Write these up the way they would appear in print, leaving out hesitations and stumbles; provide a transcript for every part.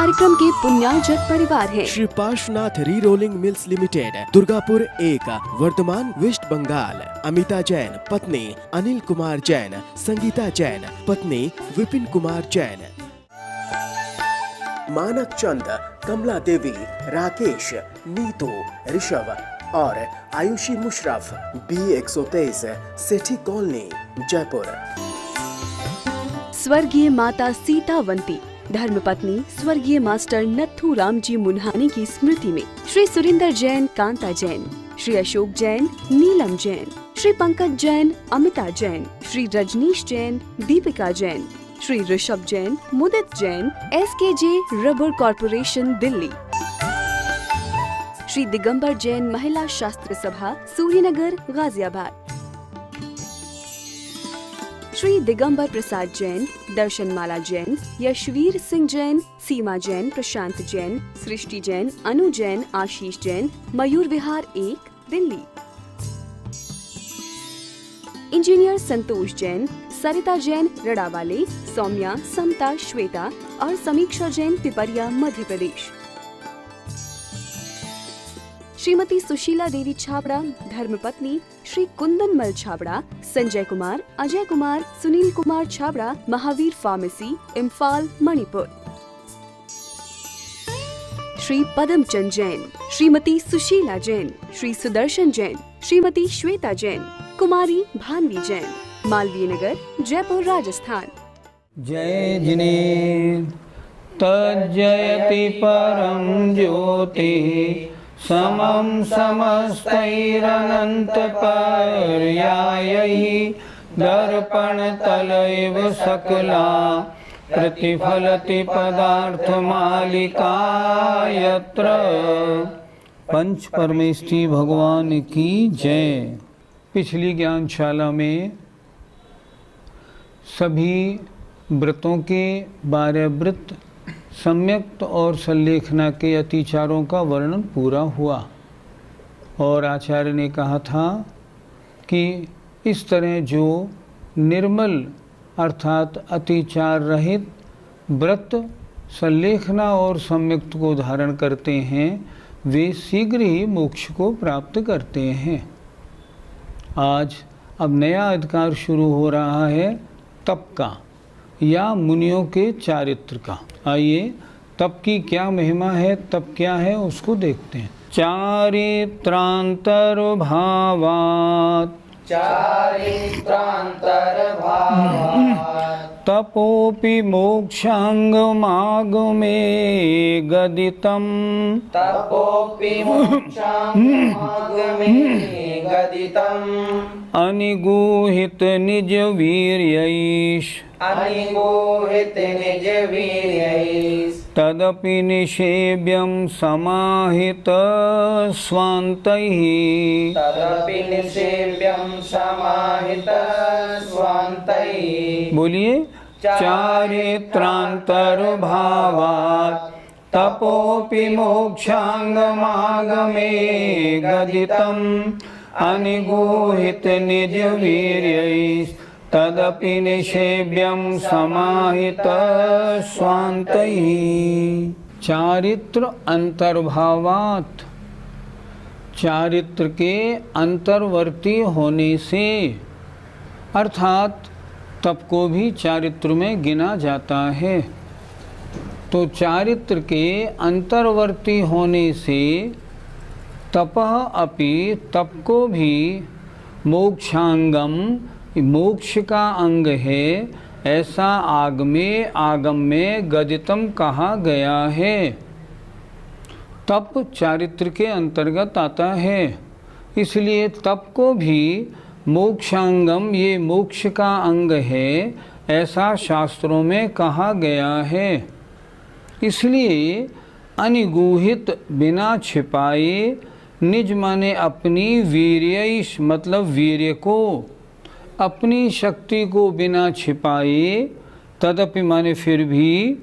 कार्यक्रम के पुण्यार्जक परिवार हैं। Shri Parshwanath re rolling mills limited, Durgapur 1, Bardhaman, West Bengal. Amita Jain पत्नी अनिल कुमार जैन, संगीता जैन पत्नी विपिन कुमार जैन। मानक चंद, कमला देवी, राकेश, नीतू, ऋषभ और आयुषी मुशरफ, B123, सेठी कॉलोनी, जयपुर। स्वर्गीय माता सीतावंती, धर्मपत्नी स्वर्गीय मास्टर नथु राम जी मुन्हानी की स्मृति में Shri Surendra Jain, Kanta Jain, Shri Ashok Jain, Neelam Jain, Shri Pankaj Jain, Amita Jain, Shri Rajneesh Jain, Deepika Jain, Shri Rishabh Jain, Mudit Jain, SKJ rubber corporation, Delhi. Shri Digambar Jain Mahila Shastra Sabha, Suryanagar, Ghaziabad. Shri Digambar Prasad Jain, Darshanmala Jain, Yashveer Singh Jain, सीमा जैन, प्रशांत जैन, सृष्टि जैन, अनु जैन, आशीष जैन, मयूर विहार 1, दिल्ली। इंजीनियर संतोष जैन, सरिता जैन, रड़ावाले, सौम्या, समता, श्वेता और समीक्षा जैन, पिपरिया, मध्य प्रदेश। श्रीमती सुशीला देवी छाबड़ा, धर्मपत्नी श्री कुंदन मल छाबड़ा, संजय कुमार, अजय कुमार, सुनील कुमार छाबड़ा, महावीर फार्मेसी, इम्फाल, मणिपुर। श्री पदमचंद जैन, श्रीमती सुशीला जैन, श्री सुदर्शन जैन, श्रीमती श्वेता जैन, कुमारी भानवी जैन, मालवीय नगर, जयपुर, राजस्थान। जय जिनेन्द्र तज्जयति परम ज्योति, समं समस्तैरनंत पर्यायैः, दर्पणतलैव सकला प्रतिफलति पदार्थमालिका यत्र। पंच परमेष्ठी भगवान की जय। पिछली ज्ञानशाला में सभी व्रतों के 12 व्रत, सम्यक्त और संलेखना के अतिचारों का वर्णन पूरा हुआ और आचार्य ने कहा था कि इस तरह जो निर्मल अर्थात अतिचार रहित व्रत, संलेखना और सम्यक्त को धारण करते हैं वे शीघ्र ही मोक्ष को प्राप्त करते हैं। आज अब नया अधिकार शुरू हो रहा है तप का या मुनियों के चारित्र का। आइए तप की क्या महिमा है, तप क्या है उसको देखते हैं। चारित्रांतर्भावात्, तपोपि मोक्षांगमागमे गदितम्, अनिगूहित निज वीर्यैः, तदपि निषेव्यं समाहित स्वान्तैः, बोलिए। चारित्रांतर्भावात् तपोपि मोक्षांगमागमे गदितम्, अनिगूहित निज वीर्यैः, तदपि निषेव्यं समाहित स्वान्तैः। चारित्र अंतर्भावात्, चारित्र के अंतर्वर्ती होने से, अर्थात तप को भी चारित्र में गिना जाता है। तो चारित्र के अंतर्वर्ती होने से तपः अपि, तप को भी, मोक्षांगम, मोक्ष का अंग है, ऐसा आगम में गदितम कहा गया है। तप चारित्र के अंतर्गत आता है, इसलिए तप को भी मोक्षांगम, ये मोक्ष का अंग है, ऐसा शास्त्रों में कहा गया है। इसलिए अनिगूहित, बिना छिपाए, निज माने अपनी, वीर्यैष मतलब वीर्य को, अपनी शक्ति को बिना छिपाए, तदपि माने फिर भी,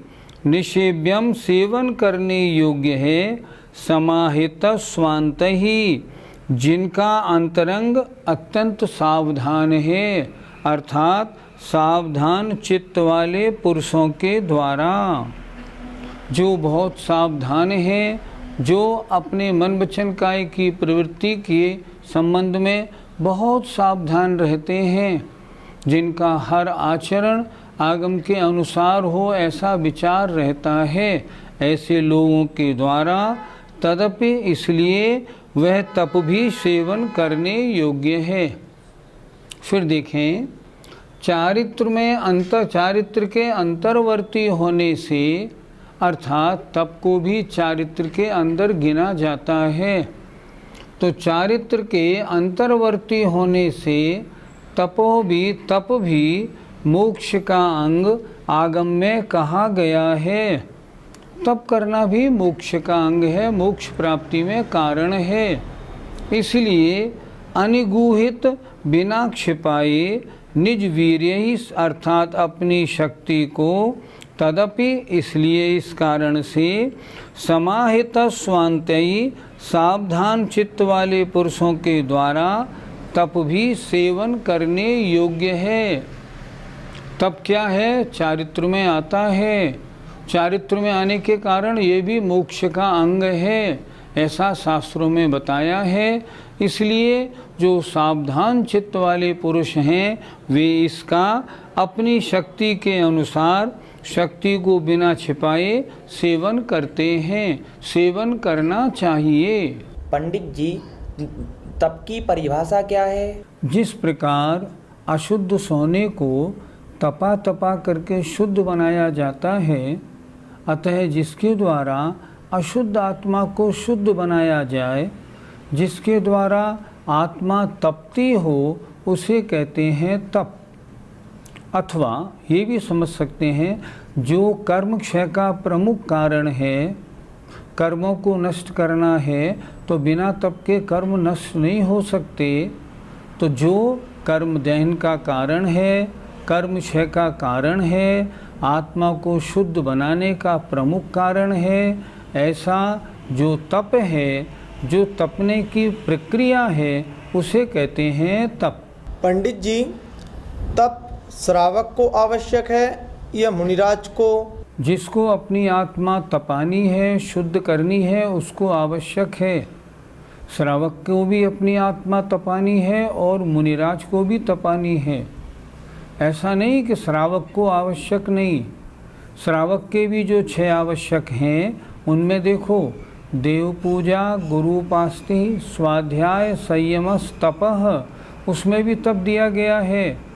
निषेव्यम सेवन करने योग्य है, समाहित स्वांत ही, जिनका अंतरंग अत्यंत सावधान है, अर्थात सावधान चित्त वाले पुरुषों के द्वारा। जो बहुत सावधान हैं, जो अपने मन वचन काया की प्रवृत्ति के संबंध में बहुत सावधान रहते हैं, जिनका हर आचरण आगम के अनुसार हो ऐसा विचार रहता है, ऐसे लोगों के द्वारा तदपि इसलिए वह तप भी सेवन करने योग्य है। फिर देखें, चारित्र के अंतर्वर्ती होने से अर्थात तप को भी चारित्र के अंदर गिना जाता है। तो चारित्र के अंतर्वर्ती होने से तप भी मोक्ष का अंग आगम में कहा गया है। तप करना भी मोक्ष का अंग है, मोक्ष प्राप्ति में कारण है। इसलिए अनिगूहित बिना छिपाए निज वीर्य ही अर्थात अपनी शक्ति को तदपि इसलिए इस कारण से समाहित स्वांतयी सावधान चित्त वाले पुरुषों के द्वारा तप भी सेवन करने योग्य है। तप क्या है? चारित्र में आता है। चारित्र में आने के कारण ये भी मोक्ष का अंग है, ऐसा शास्त्रों में बताया है। इसलिए जो सावधान चित्त वाले पुरुष हैं वे इसका अपनी शक्ति के अनुसार शक्ति को बिना छिपाए सेवन करते हैं। सेवन करना चाहिए। पंडित जी, तप की परिभाषा क्या है? जिस प्रकार अशुद्ध सोने को तपा करके शुद्ध बनाया जाता है, अतः जिसके द्वारा अशुद्ध आत्मा को शुद्ध बनाया जाए, जिसके द्वारा आत्मा तपती हो, उसे कहते हैं तप। अथवा ये भी समझ सकते हैं, जो कर्म क्षय का प्रमुख कारण है, कर्मों को नष्ट करना है, तो बिना तप के कर्म नष्ट नहीं हो सकते। तो जो कर्म दहन का कारण है, कर्म क्षय का कारण है, आत्मा को शुद्ध बनाने का प्रमुख कारण है, ऐसा जो तप है, जो तपने की प्रक्रिया है, उसे कहते हैं तप। पंडित जी, तप श्रावक को आवश्यक है या मुनिराज को? जिसको अपनी आत्मा तपानी है, शुद्ध करनी है, उसको आवश्यक है। श्रावक को भी अपनी आत्मा तपानी है और मुनिराज को भी तपानी है। ऐसा नहीं कि श्रावक को आवश्यक नहीं। श्रावक के भी जो 6 आवश्यक हैं, उनमें देखो, देव पूजा, गुरुपास्ति, स्वाध्याय, संयमस, तपः, उसमें भी तप दिया गया है।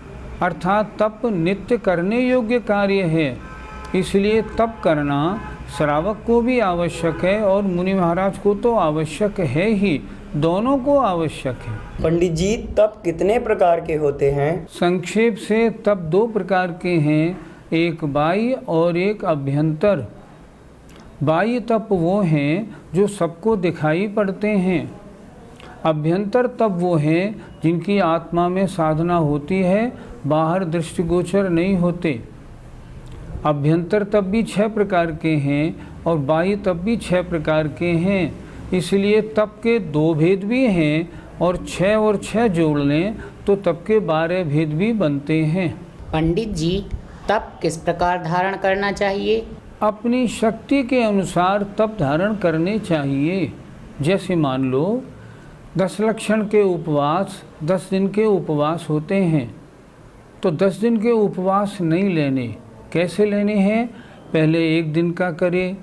अर्थात तप नित्य करने योग्य कार्य है। इसलिए तप करना श्रावक को भी आवश्यक है और मुनि महाराज को तो आवश्यक है ही, दोनों को आवश्यक है। पंडित जी, तप कितने प्रकार के होते हैं? संक्षेप से तप 2 प्रकार के हैं, एक बाह्य और एक अभ्यंतर। बाह्य तप वो हैं जो सबको दिखाई पड़ते हैं। अभ्यंतर तप वो हैं जिनकी आत्मा में साधना होती है, बाहर दृष्टिगोचर नहीं होते। अभ्यंतर तप भी 6 प्रकार के हैं और बाह्य तप भी 6 प्रकार के हैं। इसलिए तप के 2 भेद भी हैं और 6 जोड़ लें तो तप के 12 भेद भी बनते हैं। पंडित जी, तप किस प्रकार धारण करना चाहिए? अपनी शक्ति के अनुसार तप धारण करने चाहिए। जैसे मान लो 10 लक्षण के उपवास, 10 दिन के उपवास होते हैं, तो 10 दिन के उपवास नहीं लेने। कैसे लेने हैं? पहले 1 दिन का करे,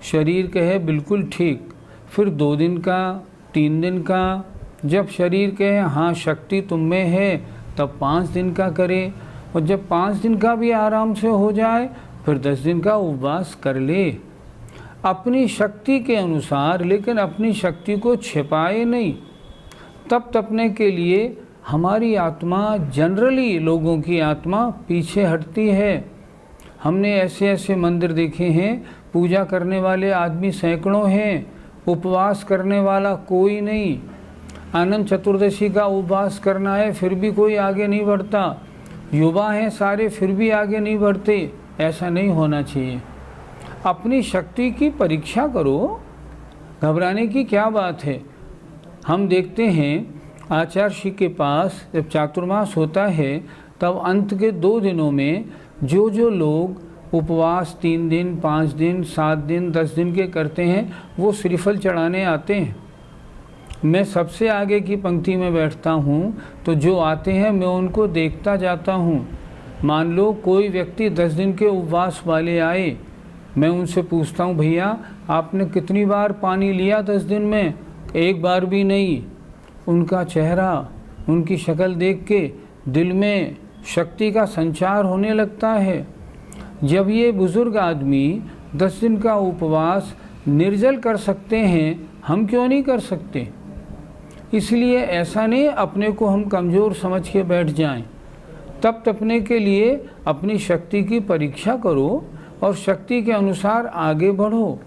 शरीर कहे बिल्कुल ठीक, फिर 2 दिन का, 3 दिन का, जब शरीर कहे हाँ शक्ति तुम में है, तब 5 दिन का करे, और जब 5 दिन का भी आराम से हो जाए फिर 10 दिन का उपवास कर ले। अपनी शक्ति के अनुसार, लेकिन अपनी शक्ति को छिपाए नहीं। तप तपने के लिए हमारी आत्मा, जनरली लोगों की आत्मा पीछे हटती है। हमने ऐसे ऐसे मंदिर देखे हैं, पूजा करने वाले आदमी सैकड़ों हैं, उपवास करने वाला कोई नहीं। अनंत चतुर्दशी का उपवास करना है फिर भी कोई आगे नहीं बढ़ता। युवा हैं सारे फिर भी आगे नहीं बढ़ते। ऐसा नहीं होना चाहिए। अपनी शक्ति की परीक्षा करो, घबराने की क्या बात है। हम देखते हैं आचार्य के पास जब चातुर्मास होता है, तब अंत के 2 दिनों में जो लोग उपवास 3 दिन, 5 दिन, 7 दिन, 10 दिन के करते हैं, वो श्रीफल चढ़ाने आते हैं। मैं सबसे आगे की पंक्ति में बैठता हूँ, तो जो आते हैं मैं उनको देखता जाता हूँ। मान लो कोई व्यक्ति 10 दिन के उपवास वाले आए, मैं उनसे पूछता हूँ, भैया आपने कितनी बार पानी लिया 10 दिन में? 1 बार भी नहीं। उनका चेहरा, उनकी शक्ल देख के दिल में शक्ति का संचार होने लगता है। जब ये बुज़ुर्ग आदमी 10 दिन का उपवास निर्जल कर सकते हैं, हम क्यों नहीं कर सकते? इसलिए ऐसा नहीं अपने को हम कमज़ोर समझ के बैठ जाएं। तप तपने के लिए अपनी शक्ति की परीक्षा करो और शक्ति के अनुसार आगे बढ़ो,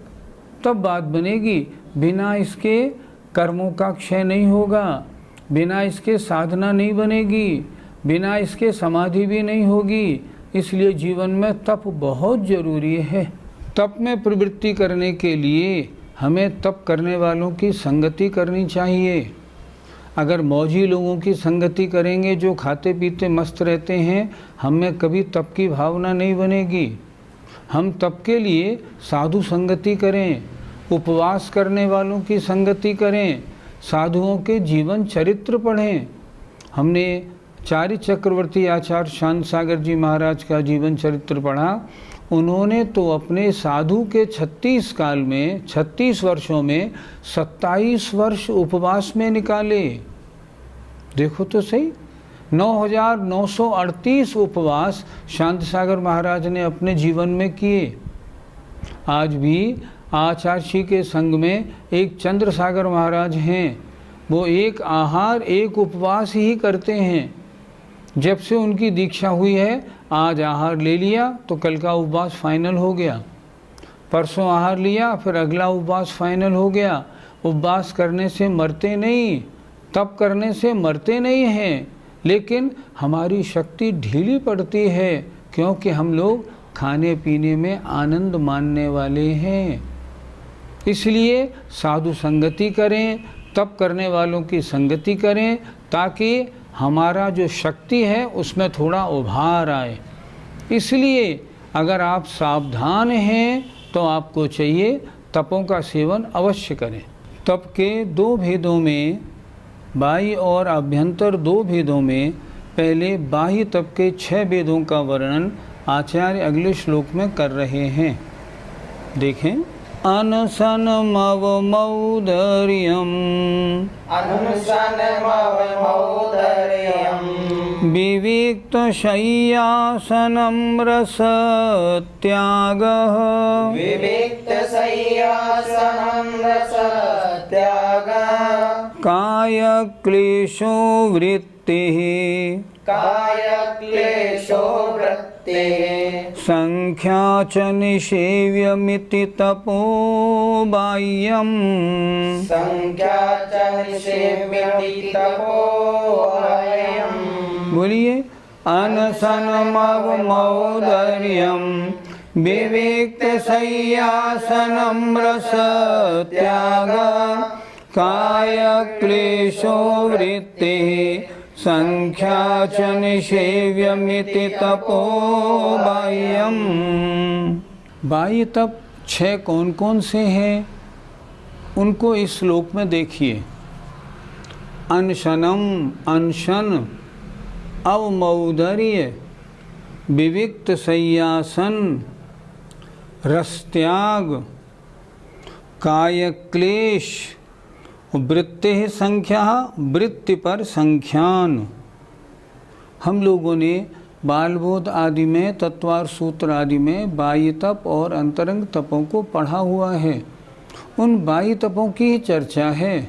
तब बात बनेगी। बिना इसके कर्मों का क्षय नहीं होगा, बिना इसके साधना नहीं बनेगी, बिना इसके समाधि भी नहीं होगी। इसलिए जीवन में तप बहुत ज़रूरी है। तप में प्रवृत्ति करने के लिए हमें तप करने वालों की संगति करनी चाहिए। अगर मौजी लोगों की संगति करेंगे जो खाते पीते मस्त रहते हैं, हमें कभी तप की भावना नहीं बनेगी। हम तप के लिए साधु संगति करें, उपवास करने वालों की संगति करें, साधुओं के जीवन चरित्र पढ़ें। हमने चारि चक्रवर्ती आचार्य शांत सागर जी महाराज का जीवन चरित्र पढ़ा। उन्होंने तो अपने साधु के 36 वर्षों में 27 वर्ष उपवास में निकाले। देखो तो सही, 9,938 उपवास शांत सागर महाराज ने अपने जीवन में किए। आज भी आचार्य के संग में एक चंद्र सागर महाराज हैं, वो एक आहार एक उपवास ही करते हैं। जब से उनकी दीक्षा हुई है, आज आहार ले लिया तो कल का उपवास फाइनल हो गया, परसों आहार लिया फिर अगला उपवास फाइनल हो गया। उपवास करने से मरते नहीं, तप करने से मरते नहीं हैं, लेकिन हमारी शक्ति ढीली पड़ती है, क्योंकि हम लोग खाने पीने में आनंद मानने वाले हैं। इसलिए साधु संगति करें, तप करने वालों की संगति करें, ताकि हमारा जो शक्ति है उसमें थोड़ा उभार आए। इसलिए अगर आप सावधान हैं तो आपको चाहिए तपों का सेवन अवश्य करें। तप के 2 भेदों में, बाह्य और अभ्यंतर 2 भेदों में, पहले बाह्य तप के 6 भेदों का वर्णन आचार्य अगले श्लोक में कर रहे हैं। देखें, अनशनमवमौदर्यम् विविक्तशय्यासनं रसत्यागः कायक्लेशो वृत्तिः संख्या च निषेव्यमिति तपो बाह्यम्। बोलिए, अनशनमवमौदर्यम् विविक्तशय्यासनं रसत्यागः कायक्लेशो वृत्तिः संख्या च निषेव्यमिति तपो बाह्यम्। बाह्य तप 6 कौन कौन से हैं, उनको इस श्लोक में देखिए। अनशनम, अनशन, अवमौदर्य, विविक्त शय्यासन, रसत्याग, कायक्लेश, वृत्ति संख्या, वृत्ति पर संख्यान। हम लोगों ने बालबोध आदि में, तत्वार सूत्र आदि में बाह्य तप और अंतरंग तपों को पढ़ा हुआ है। उन बाह्य तपों की चर्चा है।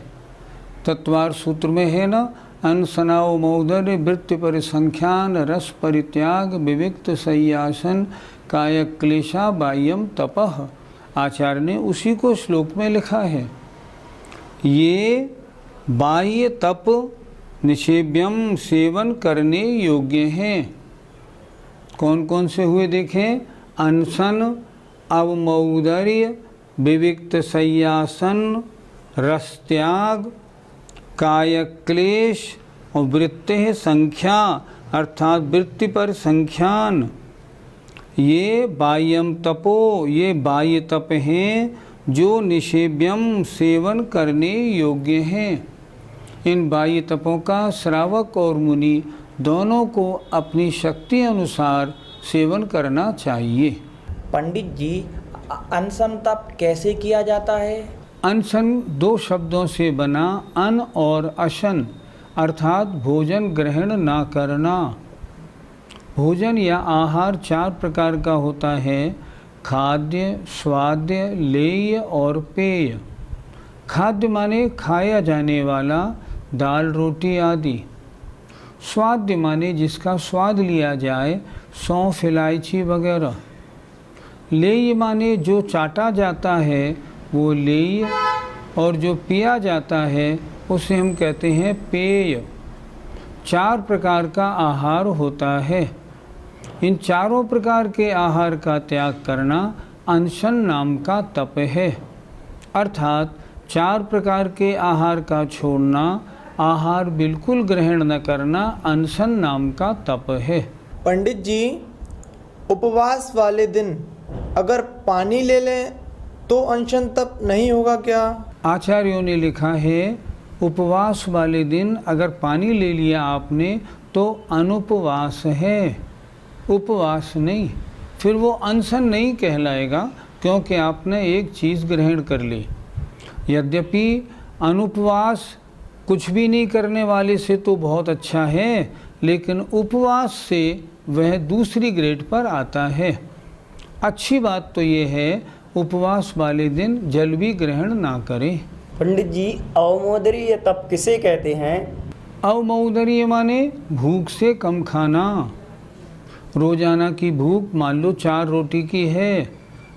तत्वार सूत्र में है ना, अनशनाओ मौदर्य, वृत्ति पर संख्यान, रस परित्याग, विविक्त शय्यासन, कायक्लेशा बाह्यम तपः। आचार्य ने उसी को श्लोक में लिखा है। ये बाह्य तप निषेव्यम, सेवन करने योग्य हैं। कौन कौन से हुए देखें, अनशन, अवमौदर्य, विविक्त शय्यासन, रसत्याग, कायक्लेश और वृत्ति संख्या अर्थात वृत्ति पर संख्यान। ये बाह्यम तपो, ये बाह्य तप हैं जो निषेव्यम सेवन करने योग्य हैं। इन बाह्य तपों का श्रावक और मुनि दोनों को अपनी शक्ति अनुसार सेवन करना चाहिए। पंडित जी, अनशन तप कैसे किया जाता है? अनशन दो शब्दों से बना, अन और अशन, अर्थात भोजन ग्रहण ना करना। भोजन या आहार चार प्रकार का होता है: खाद्य, स्वाद्य, लेय और पेय। खाद्य माने खाया जाने वाला, दाल रोटी आदि। स्वाद्य माने जिसका स्वाद लिया जाए, सौंफ इलायची वगैरह। लेय माने जो चाटा जाता है वो लेय, और जो पिया जाता है उसे हम कहते हैं पेय। चार प्रकार का आहार होता है। इन चारों प्रकार के आहार का त्याग करना अनशन नाम का तप है। अर्थात चार प्रकार के आहार का छोड़ना, आहार बिल्कुल ग्रहण न करना अनशन नाम का तप है। पंडित जी, उपवास वाले दिन अगर पानी ले लें तो अनशन तप नहीं होगा क्या? आचार्यों ने लिखा है, उपवास वाले दिन अगर पानी ले लिया आपने तो अनुपवास है, उपवास नहीं। फिर वो अनशन नहीं कहलाएगा, क्योंकि आपने एक चीज़ ग्रहण कर ली। यद्यपि अनुपवास कुछ भी नहीं करने वाले से तो बहुत अच्छा है, लेकिन उपवास से वह दूसरी ग्रेड पर आता है। अच्छी बात तो ये है, उपवास वाले दिन जल भी ग्रहण ना करें। पंडित जी, अवमोदरीय तप किसे कहते हैं? अवमोदरीय माने भूख से कम खाना। रोजाना की भूख मान लो 4 रोटी की है,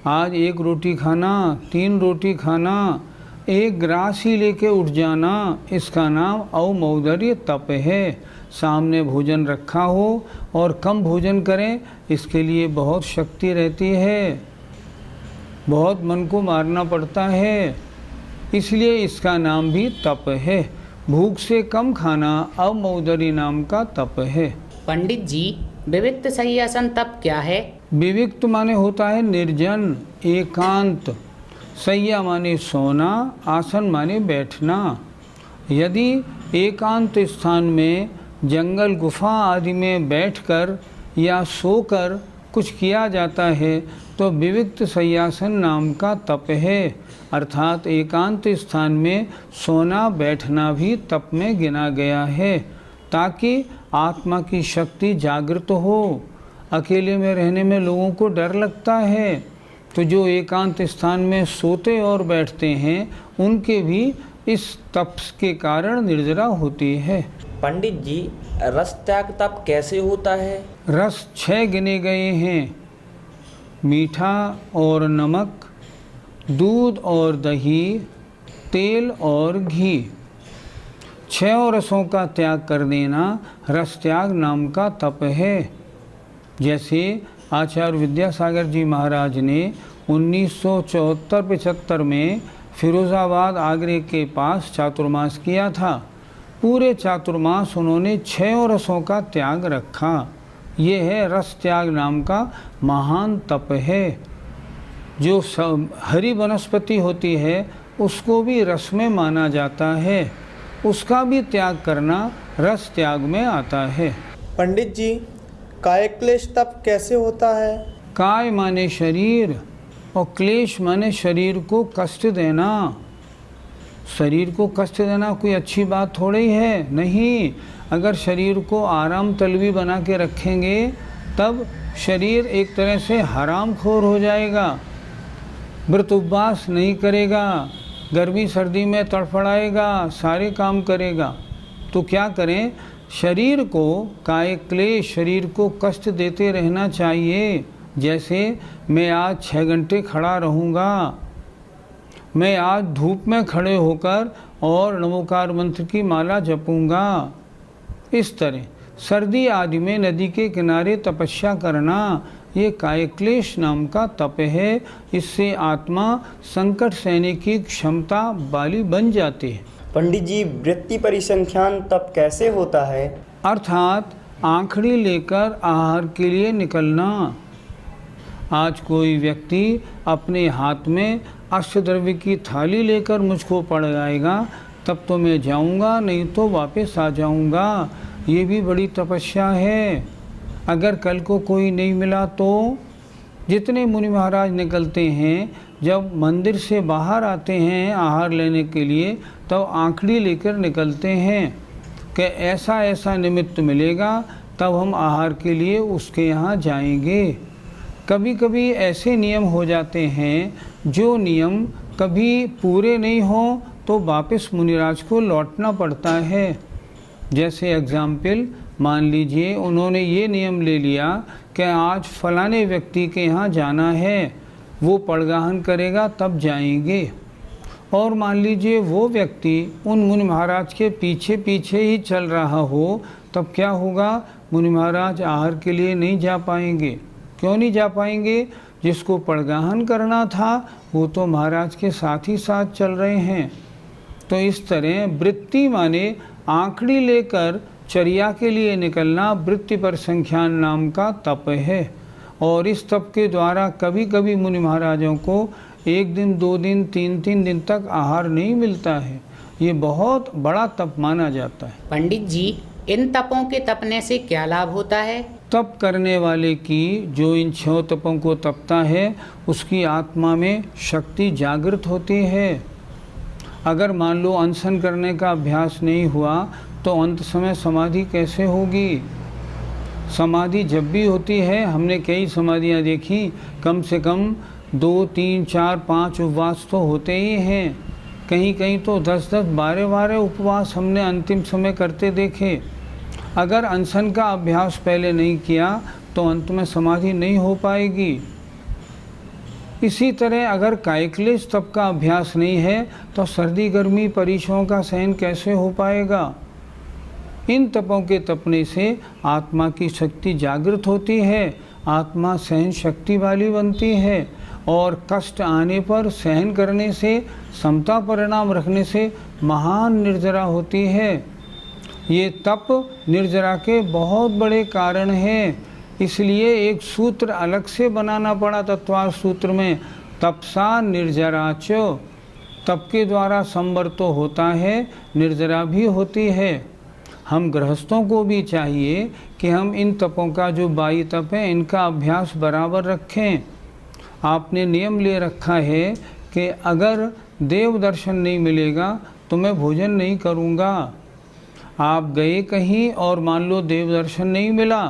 आज 1 रोटी खाना, 3 रोटी खाना, 1 ग्रास ही लेके उठ जाना, इसका नाम अवमोदरीय तप है। सामने भोजन रखा हो और कम भोजन करें, इसके लिए बहुत शक्ति रहती है, बहुत मन को मारना पड़ता है, इसलिए इसका नाम भी तप है। भूख से कम खाना अवमोदरी नाम का तप है। पंडित जी, विविक्त शय्यासन तप क्या है? विविक्त माने होता है निर्जन, एकांत। शय्या माने सोना, आसन माने बैठना। यदि एकांत स्थान में जंगल, गुफा आदि में बैठकर या सोकर कुछ किया जाता है तो विविक्त शय्यासन नाम का तप है। अर्थात एकांत स्थान में सोना बैठना भी तप में गिना गया है, ताकि आत्मा की शक्ति जागृत हो। अकेले में रहने में लोगों को डर लगता है, तो जो एकांत स्थान में सोते और बैठते हैं उनके भी इस तप के कारण निर्जरा होती है। पंडित जी, रस त्याग तप कैसे होता है? रस 6 गिने गए हैं: मीठा और नमक, दूध और दही, तेल और घी। 6 रसों का त्याग कर देना रस त्याग नाम का तप है। जैसे आचार्य विद्यासागर जी महाराज ने 1974-75 में फिरोज़ाबाद आगरे के पास चातुर्मास किया था। पूरे चातुर्मास उन्होंने 6 रसों का त्याग रखा। ये है रस त्याग नाम का महान तप है। जो हरी वनस्पति होती है उसको भी रस में माना जाता है, उसका भी त्याग करना रस त्याग में आता है। पंडित जी, काय क्लेश तप कैसे होता है? काय माने शरीर और क्लेश माने शरीर को कष्ट देना। शरीर को कष्ट देना कोई अच्छी बात थोड़ी है, नहीं। अगर शरीर को आराम तलबी बना के रखेंगे तब शरीर एक तरह से हराम खोर हो जाएगा, व्रत उपवास नहीं करेगा, गर्मी सर्दी में तड़फड़ाएगा, सारे काम करेगा। तो क्या करें, शरीर को काय क्लेश, शरीर को कष्ट देते रहना चाहिए। जैसे मैं आज 6 घंटे खड़ा रहूँगा, मैं आज धूप में खड़े होकर और नमोकार मंत्र की माला जपूँगा। इस तरह सर्दी आदि में नदी के किनारे तपस्या करना, ये काय क्लेश नाम का तप है। इससे आत्मा संकट सहने की क्षमता वाली बन जाती है। पंडित जी, वृत्ति परिसंख्यान तप कैसे होता है? अर्थात आँखड़ी लेकर आहार के लिए निकलना। आज कोई व्यक्ति अपने हाथ में अष्टद्रव्य की थाली लेकर मुझको पड़ जाएगा तब तो मैं जाऊंगा, नहीं तो वापस आ जाऊंगा। ये भी बड़ी तपस्या है। अगर कल को कोई नहीं मिला तो जितने मुनि महाराज निकलते हैं, जब मंदिर से बाहर आते हैं आहार लेने के लिए, तब तो आंखड़ी लेकर निकलते हैं कि ऐसा ऐसा निमित्त मिलेगा तब हम आहार के लिए उसके यहाँ जाएंगे। कभी कभी ऐसे नियम हो जाते हैं जो नियम कभी पूरे नहीं हों तो वापस मुनिराज को लौटना पड़ता है। जैसे एग्जाम्पल मान लीजिए उन्होंने ये नियम ले लिया कि आज फलाने व्यक्ति के यहाँ जाना है, वो पड़गाहन करेगा तब जाएंगे, और मान लीजिए वो व्यक्ति उन मुनि महाराज के पीछे पीछे ही चल रहा हो, तब क्या होगा, मुनि महाराज आहार के लिए नहीं जा पाएंगे। क्यों नहीं जा पाएंगे? जिसको पड़गाहन करना था वो तो महाराज के साथ ही साथ चल रहे हैं। तो इस तरह वृत्ति माने आंखड़ी लेकर चर्या के लिए निकलना वृत्ति पर संख्यान नाम का तप है। और इस तप के द्वारा कभी कभी मुनि महाराजों को 1 दिन 2 दिन 3 दिन तक आहार नहीं मिलता है। ये बहुत बड़ा तप माना जाता है। पंडित जी, इन तपों के तपने से क्या लाभ होता है? तप करने वाले की, जो इन 6 तपों को तपता है, उसकी आत्मा में शक्ति जागृत होती है। अगर मान लो अनशन करने का अभ्यास नहीं हुआ तो अंत समय समाधि कैसे होगी? समाधि जब भी होती है, हमने कई समाधियाँ देखी, कम से कम 2, 3, 4, 5 उपवास तो होते ही हैं। कहीं कहीं तो 10-10, 12 उपवास हमने अंतिम समय करते देखे। अगर अनशन का अभ्यास पहले नहीं किया तो अंत में समाधि नहीं हो पाएगी। इसी तरह अगर कायक्लेश तप का अभ्यास नहीं है तो सर्दी गर्मी परीक्षाओं का सहन कैसे हो पाएगा? इन तपों के तपने से आत्मा की शक्ति जागृत होती है, आत्मा सहन शक्ति वाली बनती है, और कष्ट आने पर सहन करने से, समता परिणाम रखने से महान निर्जरा होती है। ये तप निर्जरा के बहुत बड़े कारण हैं। इसलिए एक सूत्र अलग से बनाना पड़ा तत्वार सूत्र में, तपसा निर्जराच। तप के द्वारा संवर तो होता है, निर्जरा भी होती है। हम गृहस्थों को भी चाहिए कि हम इन तपों का, जो बाह्य तप है, इनका अभ्यास बराबर रखें। आपने नियम ले रखा है कि अगर देव दर्शन नहीं मिलेगा तो मैं भोजन नहीं करूँगा। आप गए कहीं और मान लो देव दर्शन नहीं मिला,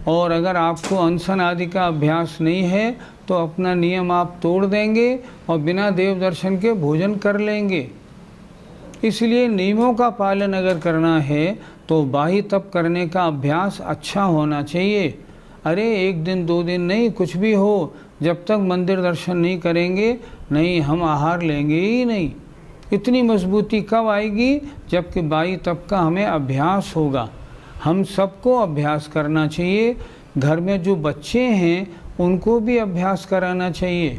और अगर आपको अनशन आदि का अभ्यास नहीं है तो अपना नियम आप तोड़ देंगे और बिना देव दर्शन के भोजन कर लेंगे। इसलिए नियमों का पालन अगर करना है तो बाह्य तप करने का अभ्यास अच्छा होना चाहिए। अरे 1 दिन 2 दिन नहीं, कुछ भी हो, जब तक मंदिर दर्शन नहीं करेंगे, नहीं हम आहार लेंगे ही नहीं। इतनी मजबूती कब आएगी? जबकि बाह्य तप का हमें अभ्यास होगा। हम सबको अभ्यास करना चाहिए। घर में जो बच्चे हैं उनको भी अभ्यास कराना चाहिए।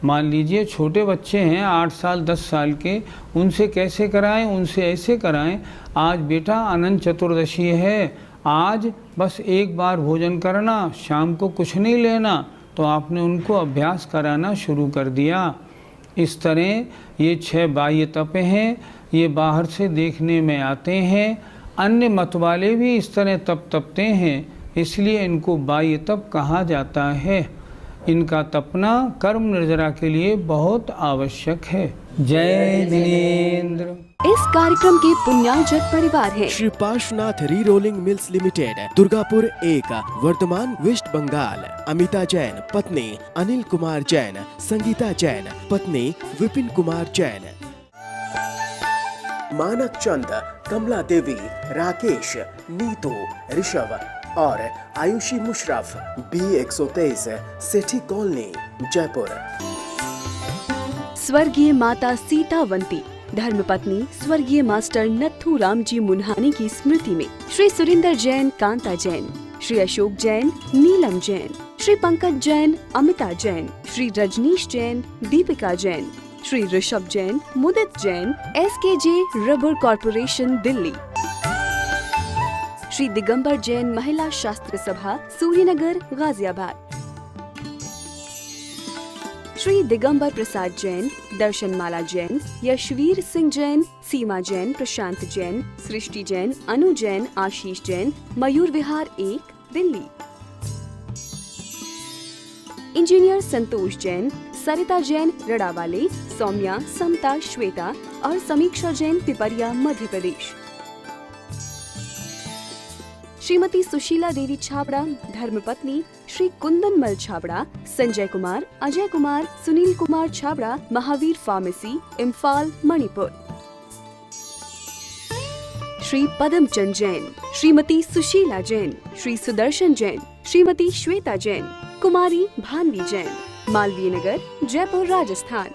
मान लीजिए छोटे बच्चे हैं 8 साल 10 साल के, उनसे कैसे कराएं? उनसे ऐसे कराएं, आज बेटा अनंत चतुर्दशी है, आज बस 1 बार भोजन करना, शाम को कुछ नहीं लेना। तो आपने उनको अभ्यास कराना शुरू कर दिया। इस तरह ये 6 बाह्य तप हैं, ये बाहर से देखने में आते हैं। अन्य मत वाले भी इस तरह तप तपते हैं, इसलिए इनको बाह्य तप कहा जाता है। इनका तपना कर्म निर्जरा के लिए बहुत आवश्यक है। जय जिनेंद्र। इस कार्यक्रम के पुण्यार्जक परिवार है Shri Parshwanath re rolling mills limited, Durgapur 1, वर्तमान वेस्ट बंगाल। अमिता जैन पत्नी अनिल कुमार जैन, संगीता जैन पत्नी विपिन कुमार जैन। मानक चंद, कमला देवी, राकेश, नीतू, ऋषभ और आयुषी मुशरफ, B123, सेठी कॉलोनी, जयपुर। स्वर्गीय माता सीतावंती, धर्मपत्नी स्वर्गीय मास्टर नत्थू राम जी मुन्हानी की स्मृति में Shri Surinder Jain, Kanta Jain, Shri Ashok Jain, Neelam Jain, Shri Pankaj Jain, Amita Jain, Shri Rajneesh Jain, Deepika Jain, Shri Rishabh Jain, Mudit Jain, SKJ rubber corporation, Delhi. Shri Digambar Jain Mahila Shastra Sabha, Suryanagar, Ghaziabad. Shri Digambar Prasad Jain, Darshanmala Jain, Yashveer Singh Jain, सीमा जैन, प्रशांत जैन, सृष्टि जैन, अनु जैन, आशीष जैन, मयूर विहार 1, दिल्ली। इंजीनियर संतोष जैन, सरिता जैन, रड़ावाले, सौम्या, समता, श्वेता और समीक्षा जैन, पिपरिया, मध्य प्रदेश। श्रीमती सुशीला देवी छाबड़ा, धर्मपत्नी श्री कुंदनमल छाबड़ा, संजय कुमार, अजय कुमार, सुनील कुमार छाबड़ा, महावीर फार्मेसी, इम्फाल, मणिपुर। श्री पदमचंद जैन, श्रीमती सुशीला जैन, श्री सुदर्शन जैन, श्रीमती श्वेता जैन, कुमारी भानवी जैन, मालवीय नगर, जयपुर, राजस्थान।